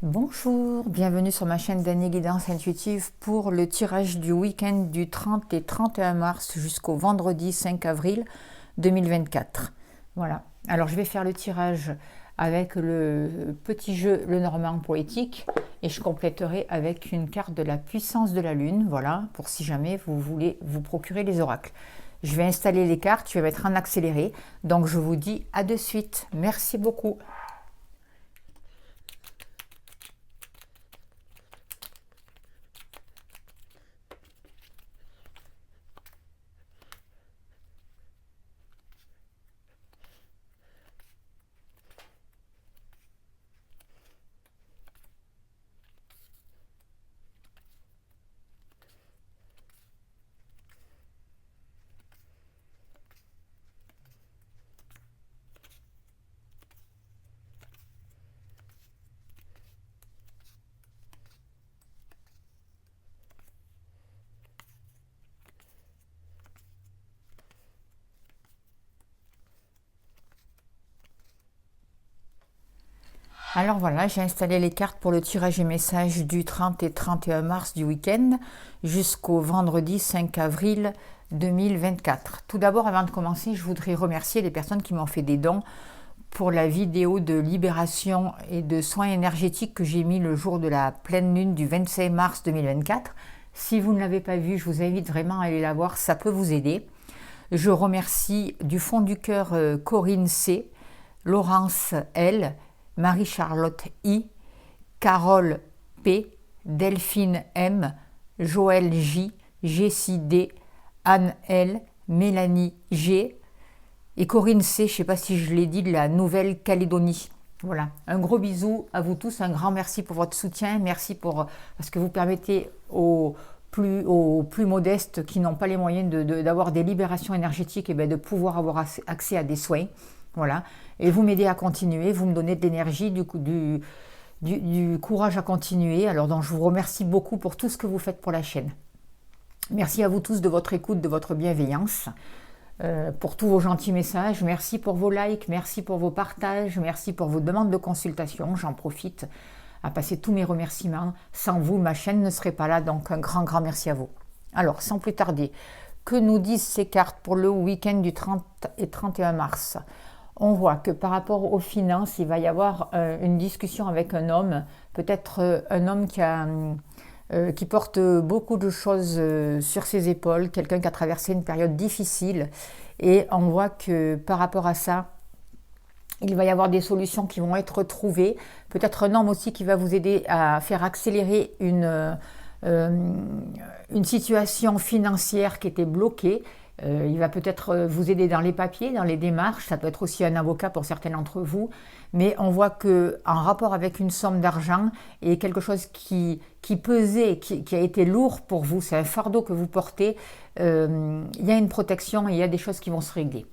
Bonjour, bienvenue sur ma chaîne d'Annie Guidance Intuitive pour le tirage du week-end du 30 et 31 mars jusqu'au vendredi 5 avril 2024. Voilà, alors je vais faire le tirage avec le petit jeu Le Normand Poétique et je compléterai avec une carte de la puissance de la lune, voilà, pour si jamais vous voulez vous procurer les oracles. Je vais installer les cartes, je vais mettre en accéléré, donc je vous dis à de suite. Merci beaucoup. Alors voilà, j'ai installé les cartes pour le tirage et message du 30 et 31 mars du week-end jusqu'au vendredi 5 avril 2024. Tout d'abord, avant de commencer, je voudrais remercier les personnes qui m'ont fait des dons pour la vidéo de libération et de soins énergétiques que j'ai mis le jour de la pleine lune du 25 mars 2024. Si vous ne l'avez pas vue, je vous invite vraiment à aller la voir, ça peut vous aider. Je remercie du fond du cœur Corinne C, Laurence L, Marie-Charlotte I, Carole P, Delphine M, Joël J, Jessie D, Anne L, Mélanie G et Corinne C, je ne sais pas si je l'ai dit, de la Nouvelle-Calédonie. Voilà, un gros bisou à vous tous, un grand merci pour votre soutien, merci parce que vous permettez aux plus modestes qui n'ont pas les moyens d'avoir des libérations énergétiques et de pouvoir avoir accès à des soins. Voilà, et vous m'aidez à continuer, vous me donnez de l'énergie, du courage à continuer. Alors donc je vous remercie beaucoup pour tout ce que vous faites pour la chaîne. Merci à vous tous de votre écoute, de votre bienveillance, pour tous vos gentils messages. Merci pour vos likes, merci pour vos partages, merci pour vos demandes de consultation. J'en profite à passer tous mes remerciements. Sans vous, ma chaîne ne serait pas là, donc un grand merci à vous. Alors, sans plus tarder, que nous disent ces cartes pour le week-end du 30 et 31 mars ? On voit que par rapport aux finances, il va y avoir une discussion avec un homme, peut-être un homme qui porte beaucoup de choses sur ses épaules, quelqu'un qui a traversé une période difficile. Et on voit que par rapport à ça, il va y avoir des solutions qui vont être trouvées. Peut-être un homme aussi qui va vous aider à faire accélérer une situation financière qui était bloquée. Il va peut-être vous aider dans les papiers, dans les démarches. Ça peut être aussi un avocat pour certains d'entre vous. Mais on voit qu'en rapport avec une somme d'argent et quelque chose qui pesait, qui a été lourd pour vous, c'est un fardeau que vous portez, il y a une protection et il y a des choses qui vont se régler.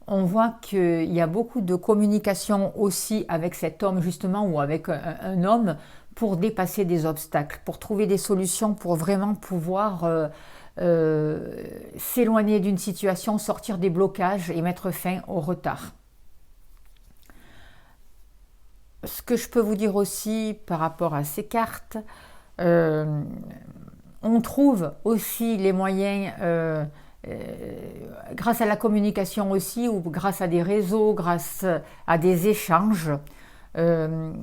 On voit qu'il y a beaucoup de communication aussi avec cet homme justement ou avec un homme pour dépasser des obstacles, pour trouver des solutions, pour vraiment pouvoir s'éloigner d'une situation, sortir des blocages et mettre fin au retard. Ce que je peux vous dire aussi par rapport à ces cartes, on trouve aussi les moyens, grâce à la communication aussi, ou grâce à des réseaux, grâce à des échanges, on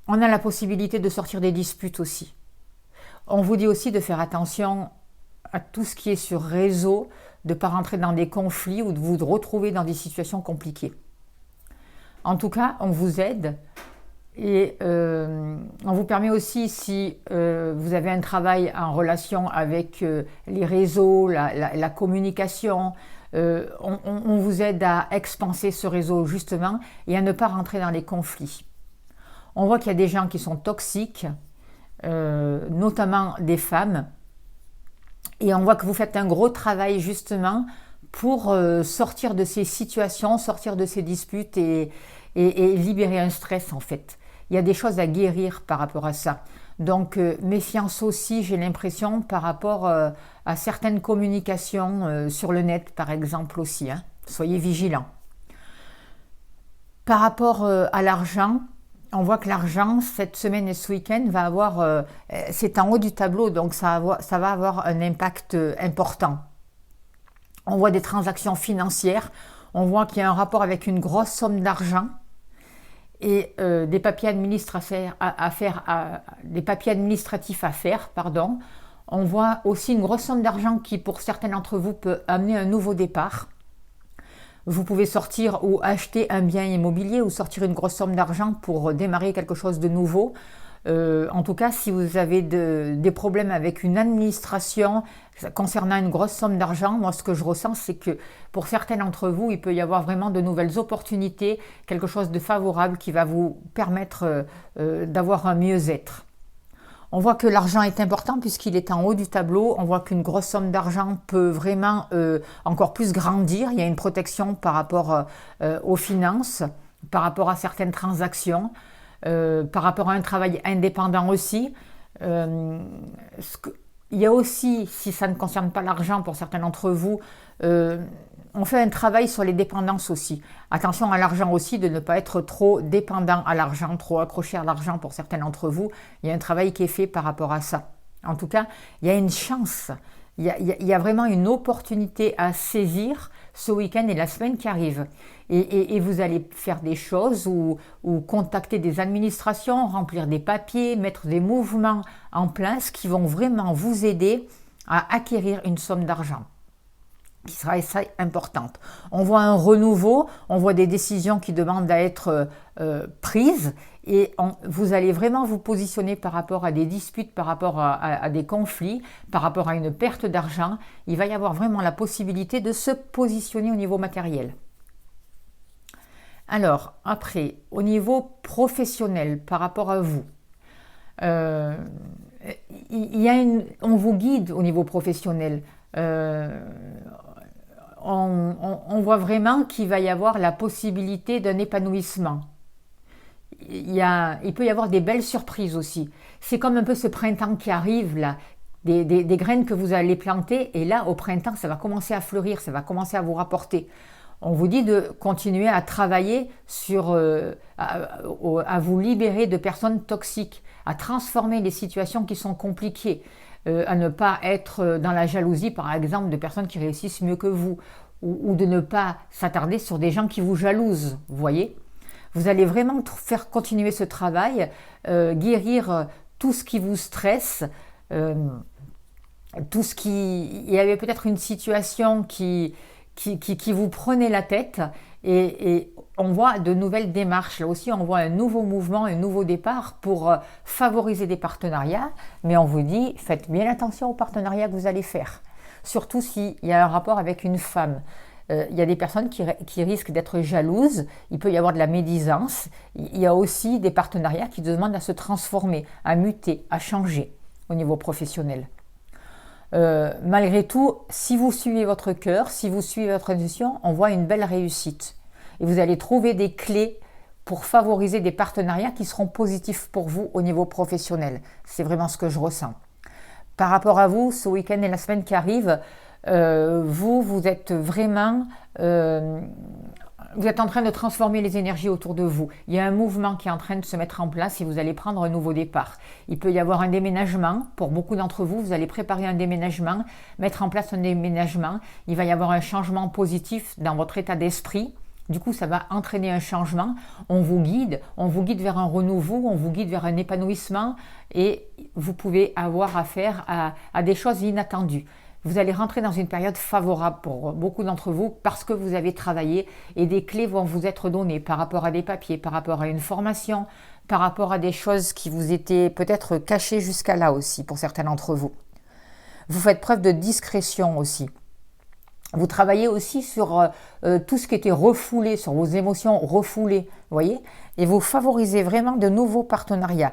a la possibilité de sortir des disputes aussi. On vous dit aussi de faire attention à tout ce qui est sur réseau, de ne pas rentrer dans des conflits ou de vous retrouver dans des situations compliquées. En tout cas, on vous aide et on vous permet aussi, si vous avez un travail en relation avec les réseaux, la communication, on vous aide à expanser ce réseau justement et à ne pas rentrer dans les conflits. On voit qu'il y a des gens qui sont toxiques, notamment des femmes, et on voit que vous faites un gros travail justement pour sortir de ces situations, sortir de ces disputes et libérer un stress en fait. Il y a des choses à guérir par rapport à ça. Donc méfiance aussi, j'ai l'impression, par rapport à certaines communications sur le net par exemple aussi. Soyez vigilants. Par rapport à l'argent, on voit que l'argent, cette semaine et ce week-end, va avoir, c'est en haut du tableau, donc ça va avoir un impact important. On voit des transactions financières, on voit qu'il y a un rapport avec une grosse somme d'argent et des papiers des papiers administratifs à faire, pardon. On voit aussi une grosse somme d'argent qui, pour certains d'entre vous, peut amener un nouveau départ. Vous pouvez sortir ou acheter un bien immobilier ou sortir une grosse somme d'argent pour démarrer quelque chose de nouveau. En tout cas, si vous avez des problèmes avec une administration concernant une grosse somme d'argent, moi ce que je ressens, c'est que pour certains d'entre vous, il peut y avoir vraiment de nouvelles opportunités, quelque chose de favorable qui va vous permettre d'avoir un mieux-être. On voit que l'argent est important puisqu'il est en haut du tableau. On voit qu'une grosse somme d'argent peut vraiment encore plus grandir. Il y a une protection par rapport aux finances, par rapport à certaines transactions, par rapport à un travail indépendant aussi. Il y a aussi, si ça ne concerne pas l'argent pour certains d'entre vous, on fait un travail sur les dépendances aussi. Attention à l'argent aussi, de ne pas être trop dépendant à l'argent, trop accroché à l'argent pour certains d'entre vous. Il y a un travail qui est fait par rapport à ça. En tout cas, il y a une chance, il y a vraiment une opportunité à saisir ce week-end et la semaine qui arrive. Et vous allez faire des choses ou contacter des administrations, remplir des papiers, mettre des mouvements en place qui vont vraiment vous aider à acquérir une somme d'argent qui sera importante. On voit un renouveau, on voit des décisions qui demandent à être prises et vous allez vraiment vous positionner par rapport à des disputes, par rapport à des conflits, par rapport à une perte d'argent. Il va y avoir vraiment la possibilité de se positionner au niveau matériel. Alors, après, au niveau professionnel, par rapport à vous, on vous guide au niveau professionnel. On voit vraiment qu'il va y avoir la possibilité d'un épanouissement. Il peut y avoir des belles surprises aussi. C'est comme un peu ce printemps qui arrive là, des graines que vous allez planter et là au printemps ça va commencer à fleurir, ça va commencer à vous rapporter. On vous dit de continuer à travailler à vous libérer de personnes toxiques, à transformer les situations qui sont compliquées, à ne pas être dans la jalousie, par exemple, de personnes qui réussissent mieux que vous, ou de ne pas s'attarder sur des gens qui vous jalousent, vous voyez. Vous allez vraiment faire continuer ce travail, guérir tout ce qui vous stresse, tout ce qui... Il y avait peut-être une situation qui vous prenait la tête et on voit de nouvelles démarches. Là aussi, on voit un nouveau mouvement, un nouveau départ pour favoriser des partenariats. Mais on vous dit, faites bien attention aux partenariats que vous allez faire. Surtout s'il y a un rapport avec une femme. Il y a des personnes qui risquent d'être jalouses. Il peut y avoir de la médisance. Il y a aussi des partenariats qui demandent à se transformer, à muter, à changer au niveau professionnel. Malgré tout, si vous suivez votre cœur, si vous suivez votre intuition, on voit une belle réussite. Et vous allez trouver des clés pour favoriser des partenariats qui seront positifs pour vous au niveau professionnel. C'est vraiment ce que je ressens. Par rapport à vous, ce week-end et la semaine qui arrive, vous êtes vraiment... vous êtes en train de transformer les énergies autour de vous. Il y a un mouvement qui est en train de se mettre en place et vous allez prendre un nouveau départ. Il peut y avoir un déménagement. Pour beaucoup d'entre vous, vous allez préparer un déménagement, mettre en place un déménagement. Il va y avoir un changement positif dans votre état d'esprit. Du coup, ça va entraîner un changement. On vous guide vers un renouveau, on vous guide vers un épanouissement et vous pouvez avoir affaire à des choses inattendues. Vous allez rentrer dans une période favorable pour beaucoup d'entre vous parce que vous avez travaillé et des clés vont vous être données par rapport à des papiers, par rapport à une formation, par rapport à des choses qui vous étaient peut-être cachées jusqu'à là aussi pour certains d'entre vous. Vous faites preuve de discrétion aussi. Vous travaillez aussi sur tout ce qui était refoulé, sur vos émotions refoulées, vous voyez, et vous favorisez vraiment de nouveaux partenariats.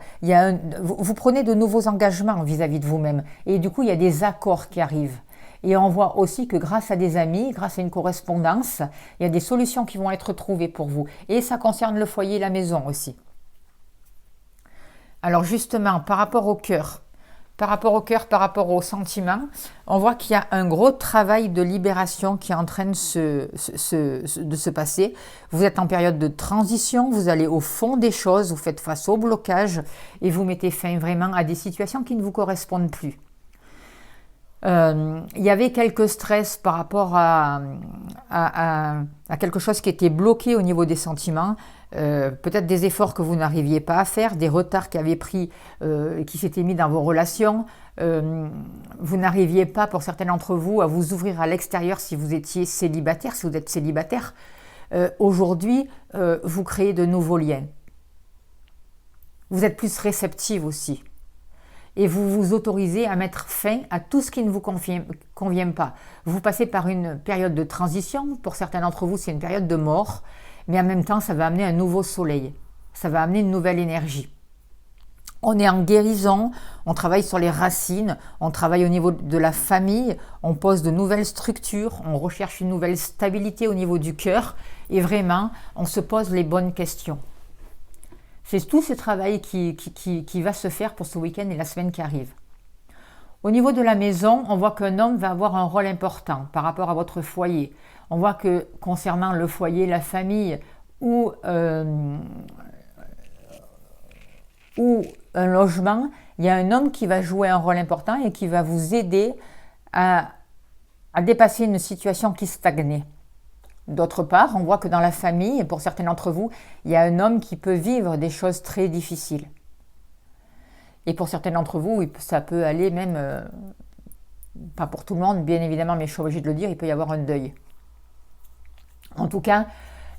Vous prenez de nouveaux engagements vis-à-vis de vous-même, et du coup, il y a des accords qui arrivent. Et on voit aussi que grâce à des amis, grâce à une correspondance, il y a des solutions qui vont être trouvées pour vous. Et ça concerne le foyer et la maison aussi. Alors justement, par rapport au cœur, Par rapport au cœur, par rapport aux sentiments, on voit qu'il y a un gros travail de libération qui est en train de se passer. Vous êtes en période de transition, vous allez au fond des choses, vous faites face au blocage et vous mettez fin vraiment à des situations qui ne vous correspondent plus. Il y avait quelques stress par rapport à quelque chose qui était bloqué au niveau des sentiments, peut-être des efforts que vous n'arriviez pas à faire, des retards qui avaient pris, qui s'étaient mis dans vos relations. Vous n'arriviez pas, pour certains d'entre vous, à vous ouvrir à l'extérieur si vous étiez célibataire, si vous êtes célibataire. Aujourd'hui, vous créez de nouveaux liens. Vous êtes plus réceptive aussi. Et vous vous autorisez à mettre fin à tout ce qui ne vous convient pas. Vous passez par une période de transition, pour certains d'entre vous c'est une période de mort, mais en même temps ça va amener un nouveau soleil, ça va amener une nouvelle énergie. On est en guérison, on travaille sur les racines, on travaille au niveau de la famille, on pose de nouvelles structures, on recherche une nouvelle stabilité au niveau du cœur et vraiment on se pose les bonnes questions. C'est tout ce travail qui va se faire pour ce week-end et la semaine qui arrive. Au niveau de la maison, on voit qu'un homme va avoir un rôle important par rapport à votre foyer. On voit que concernant le foyer, la famille ou un logement, il y a un homme qui va jouer un rôle important et qui va vous aider à dépasser une situation qui stagnait. D'autre part, on voit que dans la famille, pour certains d'entre vous, il y a un homme qui peut vivre des choses très difficiles. Et pour certains d'entre vous, ça peut aller même, pas pour tout le monde, bien évidemment, mais je suis obligée de le dire, il peut y avoir un deuil. En tout cas,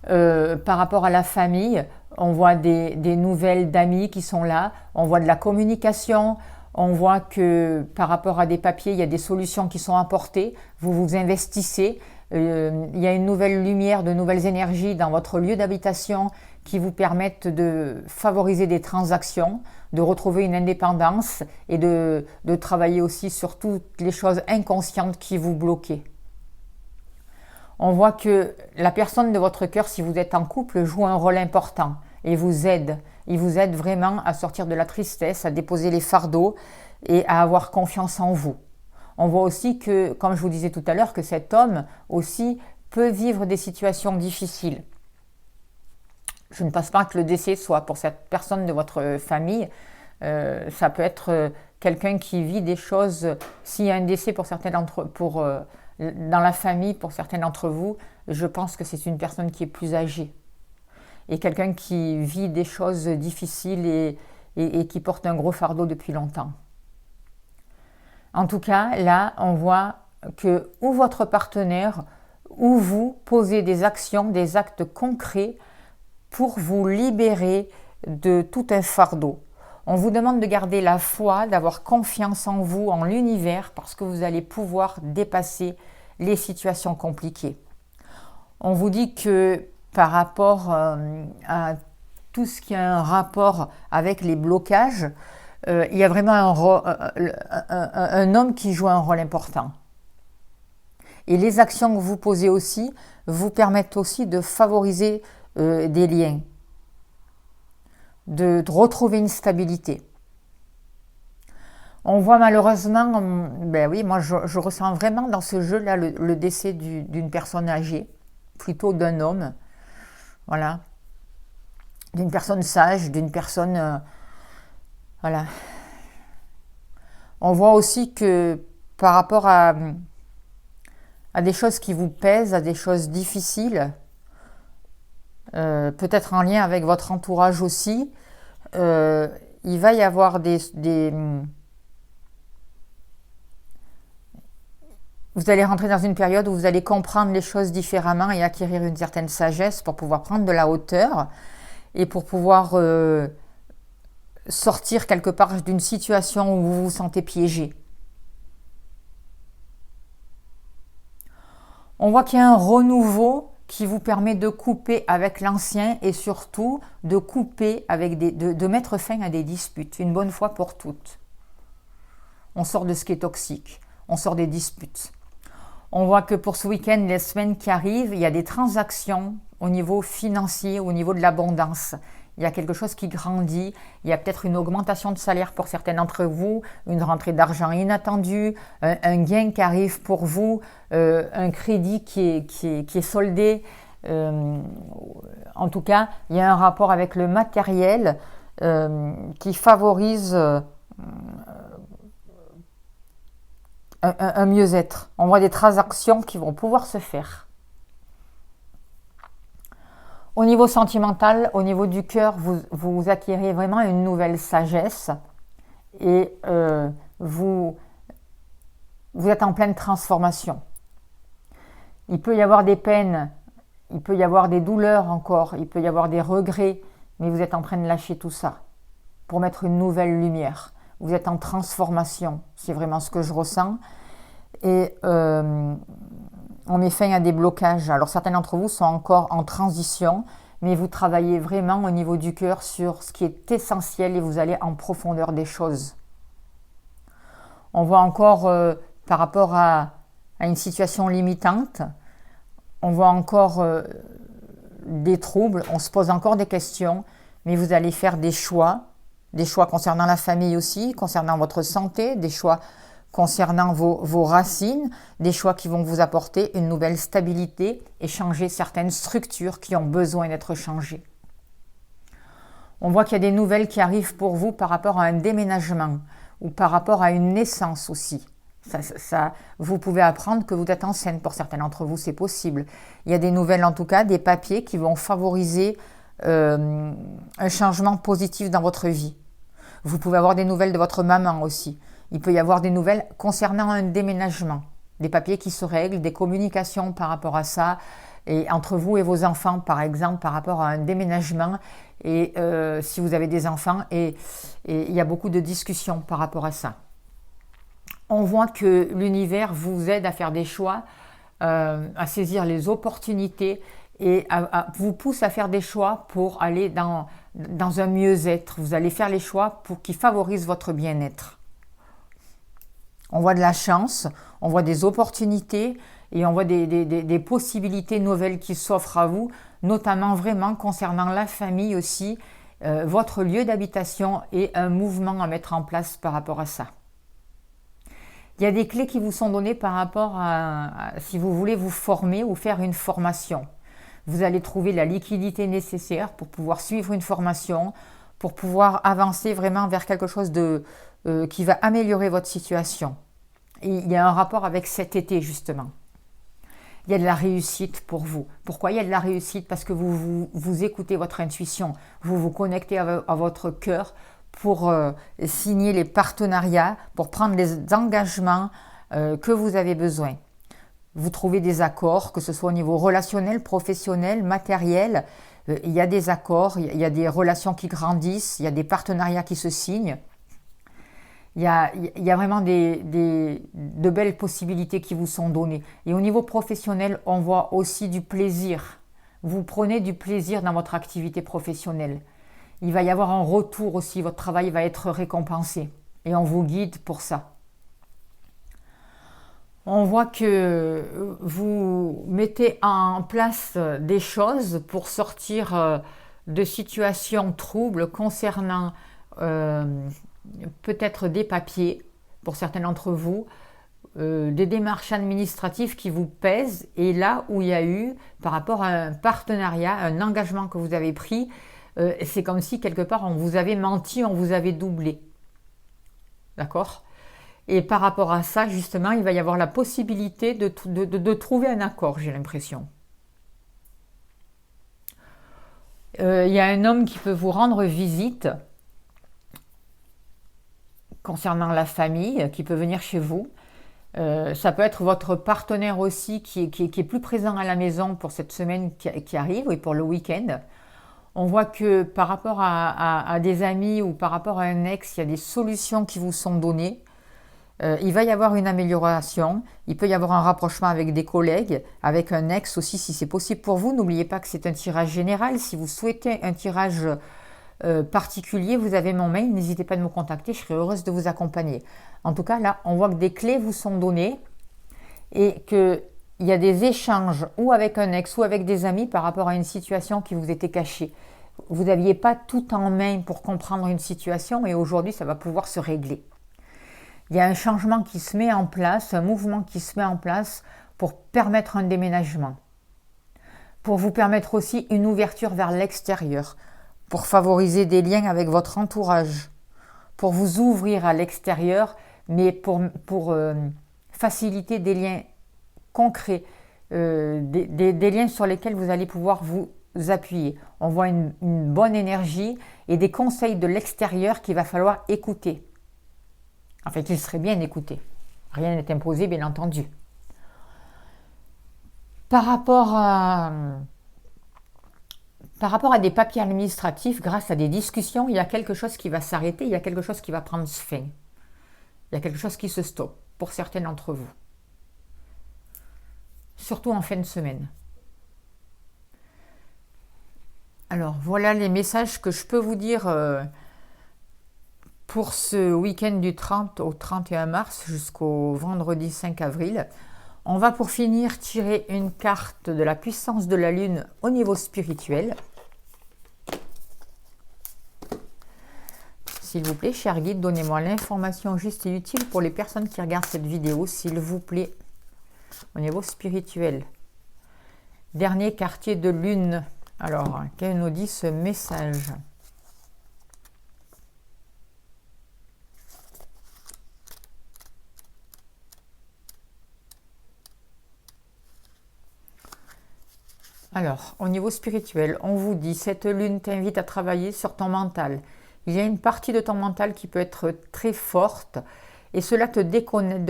par rapport à la famille, on voit des nouvelles d'amis qui sont là, on voit de la communication, on voit que par rapport à des papiers, il y a des solutions qui sont apportées, vous vous investissez. Il y a une nouvelle lumière, de nouvelles énergies dans votre lieu d'habitation qui vous permettent de favoriser des transactions, de retrouver une indépendance et de travailler aussi sur toutes les choses inconscientes qui vous bloquaient. On voit que la personne de votre cœur, si vous êtes en couple, joue un rôle important et vous aide. Il vous aide vraiment à sortir de la tristesse, à déposer les fardeaux et à avoir confiance en vous. On voit aussi que, comme je vous disais tout à l'heure, que cet homme aussi peut vivre des situations difficiles. Je ne pense pas que le décès soit pour cette personne de votre famille. Ça peut être quelqu'un qui vit des choses. S'il y a un décès dans la famille, pour certains d'entre vous, je pense que c'est une personne qui est plus âgée. Et quelqu'un qui vit des choses difficiles et qui porte un gros fardeau depuis longtemps. En tout cas, là, on voit que ou votre partenaire ou vous posez des actions, des actes concrets pour vous libérer de tout un fardeau. On vous demande de garder la foi, d'avoir confiance en vous, en l'univers, parce que vous allez pouvoir dépasser les situations compliquées. On vous dit que par rapport à tout ce qui a un rapport avec les blocages, il y a vraiment un homme qui joue un rôle important. Et les actions que vous posez aussi vous permettent aussi de favoriser des liens, de retrouver une stabilité. On voit malheureusement, ben oui, moi je ressens vraiment dans ce jeu-là le décès d'une personne âgée, plutôt d'un homme, voilà, d'une personne sage, d'une personne... Voilà. On voit aussi que par rapport à des choses qui vous pèsent, à des choses difficiles, peut-être en lien avec votre entourage aussi, il va y avoir vous allez rentrer dans une période où vous allez comprendre les choses différemment et acquérir une certaine sagesse pour pouvoir prendre de la hauteur et pour pouvoir... sortir quelque part d'une situation où vous vous sentez piégé. On voit qu'il y a un renouveau qui vous permet de couper avec l'ancien et surtout de couper avec de mettre fin à des disputes, une bonne fois pour toutes. On sort de ce qui est toxique, on sort des disputes. On voit que pour ce week-end, les semaines qui arrivent, il y a des transactions au niveau financier, au niveau de l'abondance. il y a quelque chose qui grandit, il y a peut-être une augmentation de salaire pour certains d'entre vous, une rentrée d'argent inattendue, un gain qui arrive pour vous, un crédit qui est soldé. En tout cas, il y a un rapport avec le matériel qui favorise un mieux-être. On voit des transactions qui vont pouvoir se faire. Au niveau sentimental, au niveau du cœur, vous acquérez vraiment une nouvelle sagesse et vous êtes en pleine transformation. Il peut y avoir des peines, il peut y avoir des douleurs encore, il peut y avoir des regrets, mais vous êtes en train de lâcher tout ça pour mettre une nouvelle lumière. Vous êtes en transformation, c'est vraiment ce que je ressens. Et on met fin à des blocages. Alors certains d'entre vous sont encore en transition, mais vous travaillez vraiment au niveau du cœur sur ce qui est essentiel et vous allez en profondeur des choses. On voit encore par rapport à une situation limitante, on voit encore des troubles, on se pose encore des questions, mais vous allez faire des choix concernant la famille aussi, concernant votre santé, des choix concernant vos racines, des choix qui vont vous apporter une nouvelle stabilité et changer certaines structures qui ont besoin d'être changées. On voit qu'il y a des nouvelles qui arrivent pour vous par rapport à un déménagement ou par rapport à une naissance aussi. Vous pouvez apprendre que vous êtes enceinte, pour certains d'entre vous, c'est possible. Il y a des nouvelles, en tout cas, des papiers qui vont favoriser un changement positif dans votre vie. Vous pouvez avoir des nouvelles de votre maman aussi. Il peut y avoir des nouvelles concernant un déménagement, des papiers qui se règlent, des communications par rapport à ça, et entre vous et vos enfants, par exemple, par rapport à un déménagement, et si vous avez des enfants, et il y a beaucoup de discussions par rapport à ça. On voit que l'univers vous aide à faire des choix, à saisir les opportunités et vous pousse à faire des choix pour aller dans un mieux-être. Vous allez faire les choix qui favorisent votre bien-être. On voit de la chance, on voit des opportunités et on voit des possibilités nouvelles qui s'offrent à vous, notamment vraiment concernant la famille aussi, votre lieu d'habitation et un mouvement à mettre en place par rapport à ça. Il y a des clés qui vous sont données par rapport à si vous voulez vous former ou faire une formation. Vous allez trouver la liquidité nécessaire pour pouvoir suivre une formation, pour pouvoir avancer vraiment vers quelque chose qui va améliorer votre situation. Et il y a un rapport avec cet été justement. Il y a de la réussite pour vous. Pourquoi il y a de la réussite? Parce que vous écoutez votre intuition, vous vous connectez à votre cœur pour signer les partenariats, pour prendre les engagements que vous avez besoin. Vous trouvez des accords, que ce soit au niveau relationnel, professionnel, matériel. Il y a des accords, il y a des relations qui grandissent, il y a des partenariats qui se signent. Il y a vraiment de belles possibilités qui vous sont données. Et au niveau professionnel, on voit aussi du plaisir. Vous prenez du plaisir dans votre activité professionnelle. Il va y avoir un retour aussi, votre travail va être récompensé. Et on vous guide pour ça. On voit que vous mettez en place des choses pour sortir de situations troubles concernant peut-être des papiers, pour certains d'entre vous, des démarches administratives qui vous pèsent, et là où il y a eu, par rapport à un partenariat, un engagement que vous avez pris, c'est comme si quelque part on vous avait menti, on vous avait doublé. D'accord ? Et par rapport à ça, justement, il va y avoir la possibilité de trouver un accord, j'ai l'impression. Il y a un homme qui peut vous rendre visite concernant la famille, qui peut venir chez vous. Ça peut être votre partenaire aussi qui est plus présent à la maison pour cette semaine qui arrive et pour le week-end. On voit que par rapport à des amis ou par rapport à un ex, il y a des solutions qui vous sont données. Il va y avoir une amélioration, il peut y avoir un rapprochement avec des collègues, avec un ex aussi si c'est possible pour vous. N'oubliez pas que c'est un tirage général. Si vous souhaitez un tirage particulier, vous avez mon mail, n'hésitez pas à me contacter, je serai heureuse de vous accompagner. En tout cas, là, on voit que des clés vous sont données et qu'il y a des échanges ou avec un ex ou avec des amis par rapport à une situation qui vous était cachée. Vous n'aviez pas tout en main pour comprendre une situation et aujourd'hui, ça va pouvoir se régler. Il y a un changement qui se met en place, un mouvement qui se met en place pour permettre un déménagement. Pour vous permettre aussi une ouverture vers l'extérieur, pour favoriser des liens avec votre entourage, pour vous ouvrir à l'extérieur, mais pour faciliter des liens concrets, des liens sur lesquels vous allez pouvoir vous appuyer. On voit une bonne énergie et des conseils de l'extérieur qu'il va falloir écouter. En fait, il serait bien écouté. Rien n'est imposé, bien entendu. Par rapport à des papiers administratifs, grâce à des discussions, il y a quelque chose qui va s'arrêter, il y a quelque chose qui va prendre fin. Il y a quelque chose qui se stoppe pour certains d'entre vous. Surtout en fin de semaine. Alors, voilà les messages que je peux vous dire pour ce week-end du 30 au 31 mars jusqu'au vendredi 5 avril. On va pour finir tirer une carte de la puissance de la Lune au niveau spirituel. S'il vous plaît, cher guide, donnez-moi l'information juste et utile pour les personnes qui regardent cette vidéo, s'il vous plaît, au niveau spirituel. Dernier quartier de Lune. Alors, qu'elle nous dit ce message ? Alors, au niveau spirituel, on vous dit, cette lune t'invite à travailler sur ton mental. Il y a une partie de ton mental qui peut être très forte et cela te déconnecte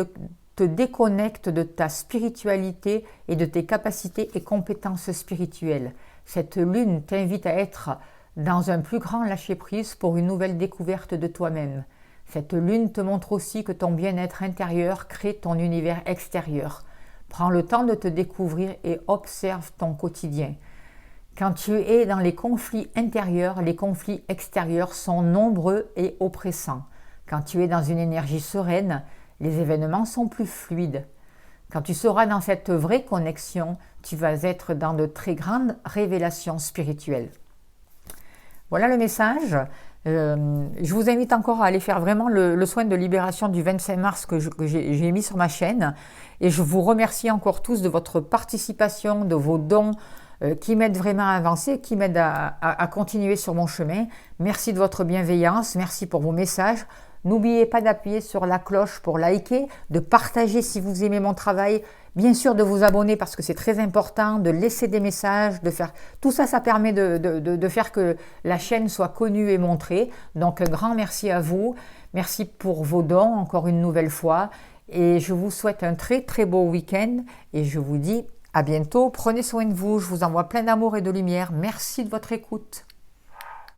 de ta spiritualité et de tes capacités et compétences spirituelles. Cette lune t'invite à être dans un plus grand lâcher-prise pour une nouvelle découverte de toi-même. Cette lune te montre aussi que ton bien-être intérieur crée ton univers extérieur. Prends le temps de te découvrir et observe ton quotidien. Quand tu es dans les conflits intérieurs, les conflits extérieurs sont nombreux et oppressants. Quand tu es dans une énergie sereine, les événements sont plus fluides. Quand tu seras dans cette vraie connexion, tu vas être dans de très grandes révélations spirituelles. Voilà le message. Je vous invite encore à aller faire vraiment le soin de libération du 25 mars que j'ai mis sur ma chaîne. Et je vous remercie encore tous de votre participation, de vos dons qui m'aident vraiment à avancer, qui m'aident à continuer sur mon chemin. Merci de votre bienveillance, merci pour vos messages. N'oubliez pas d'appuyer sur la cloche pour liker, de partager si vous aimez mon travail, bien sûr de vous abonner parce que c'est très important, de laisser des messages, de faire tout ça, ça permet de faire que la chaîne soit connue et montrée. Donc un grand merci à vous, merci pour vos dons encore une nouvelle fois et je vous souhaite un très très beau week-end et je vous dis à bientôt, prenez soin de vous, je vous envoie plein d'amour et de lumière, merci de votre écoute.